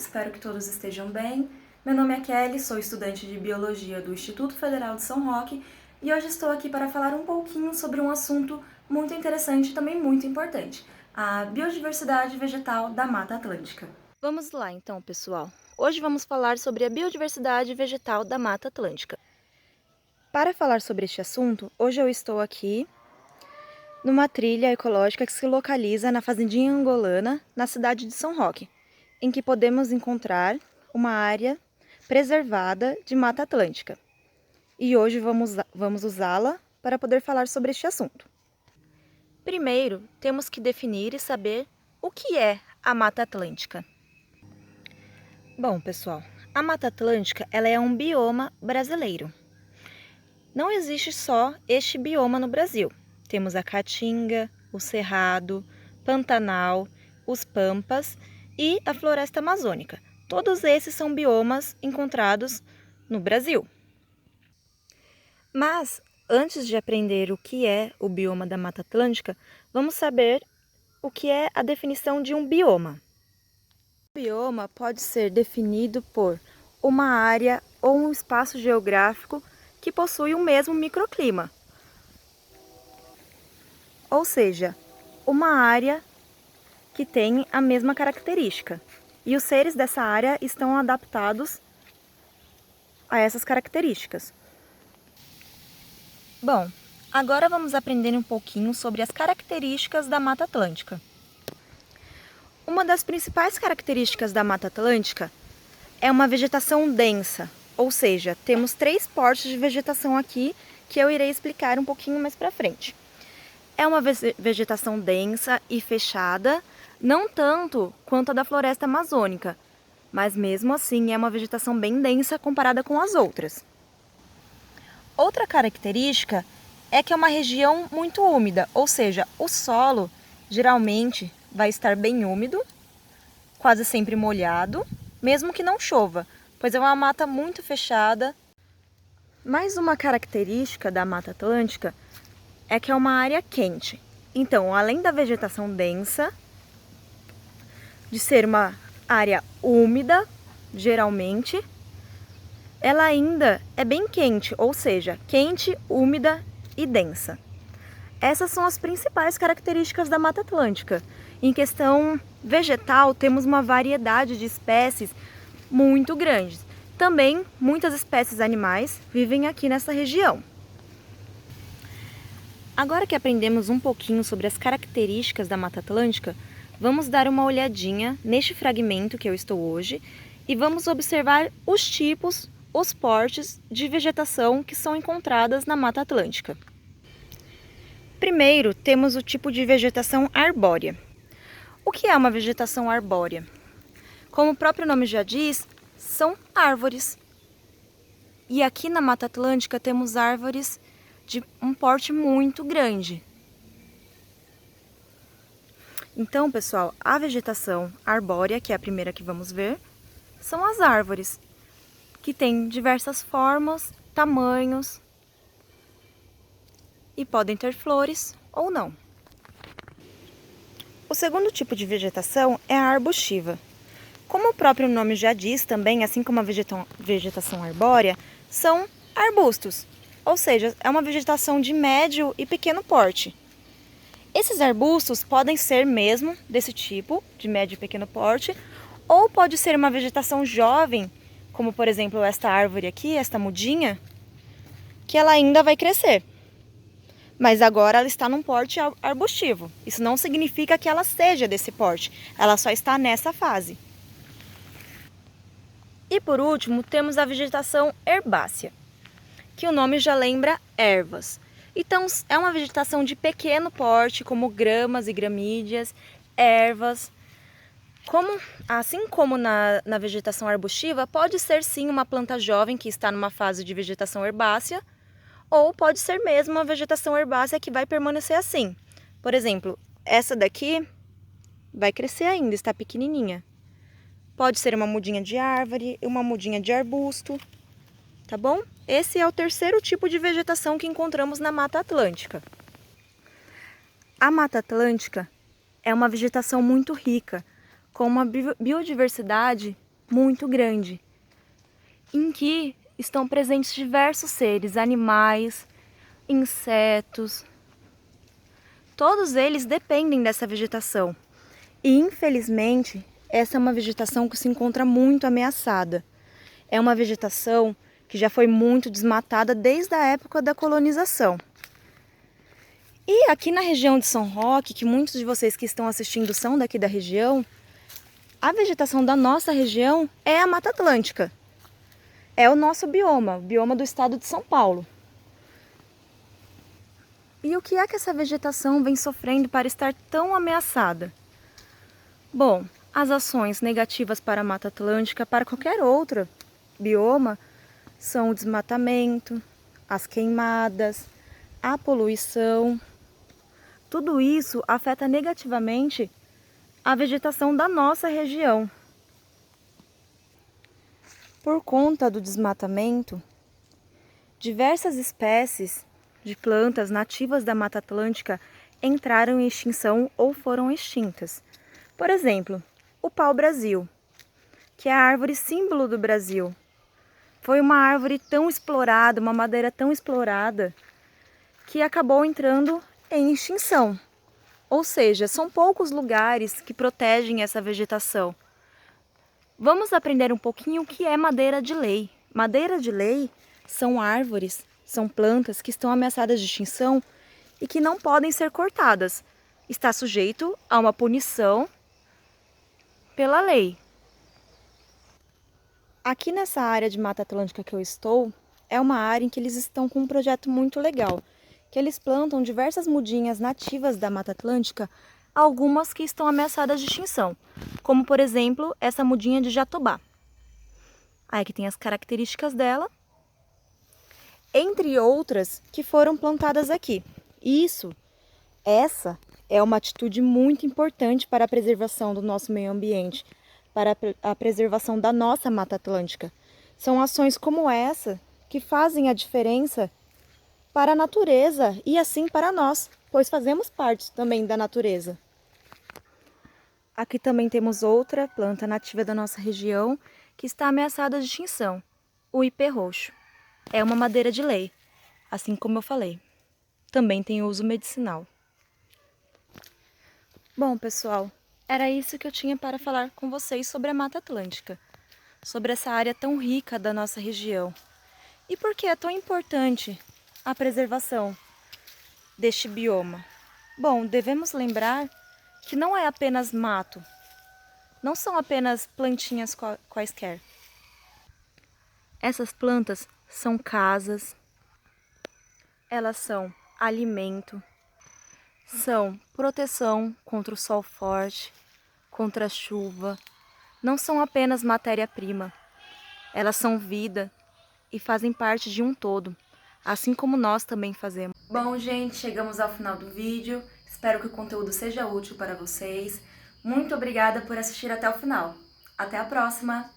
Espero que todos estejam bem. Meu nome é Kelly, sou estudante de Biologia do Instituto Federal de São Roque e hoje estou aqui para falar um pouquinho sobre um assunto muito interessante e também muito importante, a biodiversidade vegetal da Mata Atlântica. Vamos lá então, pessoal. Hoje vamos falar sobre a biodiversidade vegetal da Mata Atlântica. Para falar sobre este assunto, hoje eu estou aqui numa trilha ecológica que se localiza na Fazendinha Angolana, na cidade de São Roque, em que podemos encontrar uma área preservada de Mata Atlântica. E hoje vamos usá-la para poder falar sobre este assunto. Primeiro, temos que definir e saber o que é a Mata Atlântica. Bom, pessoal, a Mata Atlântica ela é um bioma brasileiro. Não existe só este bioma no Brasil. Temos a Caatinga, o Cerrado, Pantanal, os Pampas e a Floresta Amazônica. Todos esses são biomas encontrados no Brasil. Mas, antes de aprender o que é o bioma da Mata Atlântica, vamos saber o que é a definição de um bioma. O bioma pode ser definido por uma área ou um espaço geográfico que possui o mesmo microclima. Ou seja, uma área que tem a mesma característica. E os seres dessa área estão adaptados a essas características. Bom, agora vamos aprender um pouquinho sobre as características da Mata Atlântica. Uma das principais características da Mata Atlântica é uma vegetação densa, ou seja, temos 3 portes de vegetação aqui que eu irei explicar um pouquinho mais para frente. É uma vegetação densa e fechada, não tanto quanto a da floresta amazônica, mas mesmo assim é uma vegetação bem densa comparada com as outras. Outra característica é que é uma região muito úmida, ou seja, o solo geralmente vai estar bem úmido, quase sempre molhado, mesmo que não chova, pois é uma mata muito fechada. Mais uma característica da Mata Atlântica é que é uma área quente. Então, além da vegetação densa, de ser uma área úmida, geralmente, ela ainda é bem quente, ou seja, quente, úmida e densa. Essas são as principais características da Mata Atlântica. Em questão vegetal, temos uma variedade de espécies muito grandes. Também, muitas espécies animais vivem aqui nessa região. Agora que aprendemos um pouquinho sobre as características da Mata Atlântica, vamos dar uma olhadinha neste fragmento que eu estou hoje e vamos observar os tipos, os portes de vegetação que são encontradas na Mata Atlântica. Primeiro, temos o tipo de vegetação arbórea. O que é uma vegetação arbórea? Como o próprio nome já diz, são árvores. E aqui na Mata Atlântica temos árvores de um porte muito grande. Então, pessoal, a vegetação arbórea, que é a primeira que vamos ver, são as árvores, que têm diversas formas, tamanhos e podem ter flores ou não. O segundo tipo de vegetação é a arbustiva. Como o próprio nome já diz também, assim como a vegetação arbórea, são arbustos, ou seja, é uma vegetação de médio e pequeno porte. Esses arbustos podem ser mesmo desse tipo, de médio e pequeno porte, ou pode ser uma vegetação jovem, como por exemplo esta árvore aqui, esta mudinha, que ela ainda vai crescer. Mas agora ela está num porte arbustivo. Isso não significa que ela seja desse porte, ela só está nessa fase. E por último, temos a vegetação herbácea, que o nome já lembra ervas. Então, é uma vegetação de pequeno porte, como gramas e gramídeas, ervas. Assim como na vegetação arbustiva, pode ser sim uma planta jovem que está numa fase de vegetação herbácea, ou pode ser mesmo uma vegetação herbácea que vai permanecer assim. Por exemplo, essa daqui vai crescer ainda, está pequenininha. Pode ser uma mudinha de árvore, uma mudinha de arbusto, tá bom? Esse é o terceiro tipo de vegetação que encontramos na Mata Atlântica. A Mata Atlântica é uma vegetação muito rica, com uma biodiversidade muito grande, em que estão presentes diversos seres, animais, insetos. Todos eles dependem dessa vegetação. E, infelizmente, essa é uma vegetação que se encontra muito ameaçada. É uma vegetação que já foi muito desmatada desde a época da colonização. E aqui na região de São Roque, que muitos de vocês que estão assistindo são daqui da região, a vegetação da nossa região é a Mata Atlântica. É o nosso bioma, o bioma do estado de São Paulo. E o que é que essa vegetação vem sofrendo para estar tão ameaçada? Bom, as ações negativas para a Mata Atlântica, para qualquer outro bioma, são o desmatamento, as queimadas, a poluição. Tudo isso afeta negativamente a vegetação da nossa região. Por conta do desmatamento, diversas espécies de plantas nativas da Mata Atlântica entraram em extinção ou foram extintas. Por exemplo, o pau-brasil, que é a árvore símbolo do Brasil. Foi uma árvore tão explorada, uma madeira tão explorada, que acabou entrando em extinção. Ou seja, são poucos lugares que protegem essa vegetação. Vamos aprender um pouquinho o que é madeira de lei. Madeira de lei são árvores, são plantas que estão ameaçadas de extinção e que não podem ser cortadas. Está sujeito a uma punição pela lei. Aqui nessa área de Mata Atlântica que eu estou, é uma área em que eles estão com um projeto muito legal, que eles plantam diversas mudinhas nativas da Mata Atlântica, algumas que estão ameaçadas de extinção, como por exemplo essa mudinha de jatobá. Aí que tem as características dela, entre outras que foram plantadas aqui. Essa é uma atitude muito importante para a preservação do nosso meio ambiente, para a preservação da nossa Mata Atlântica. São ações como essa que fazem a diferença para a natureza e assim para nós, pois fazemos parte também da natureza. Aqui também temos outra planta nativa da nossa região que está ameaçada de extinção, o ipê roxo. É uma madeira de lei, assim como eu falei. Também tem uso medicinal. Bom, pessoal, era isso que eu tinha para falar com vocês sobre a Mata Atlântica, sobre essa área tão rica da nossa região. E por que é tão importante a preservação deste bioma? Bom, devemos lembrar que não é apenas mato, não são apenas plantinhas quaisquer. Essas plantas são casas, elas são alimento, são proteção contra o sol forte, contra a chuva. Não são apenas matéria-prima, elas são vida e fazem parte de um todo, assim como nós também fazemos. Bom, gente, chegamos ao final do vídeo. Espero que o conteúdo seja útil para vocês. Muito obrigada por assistir até o final. Até a próxima!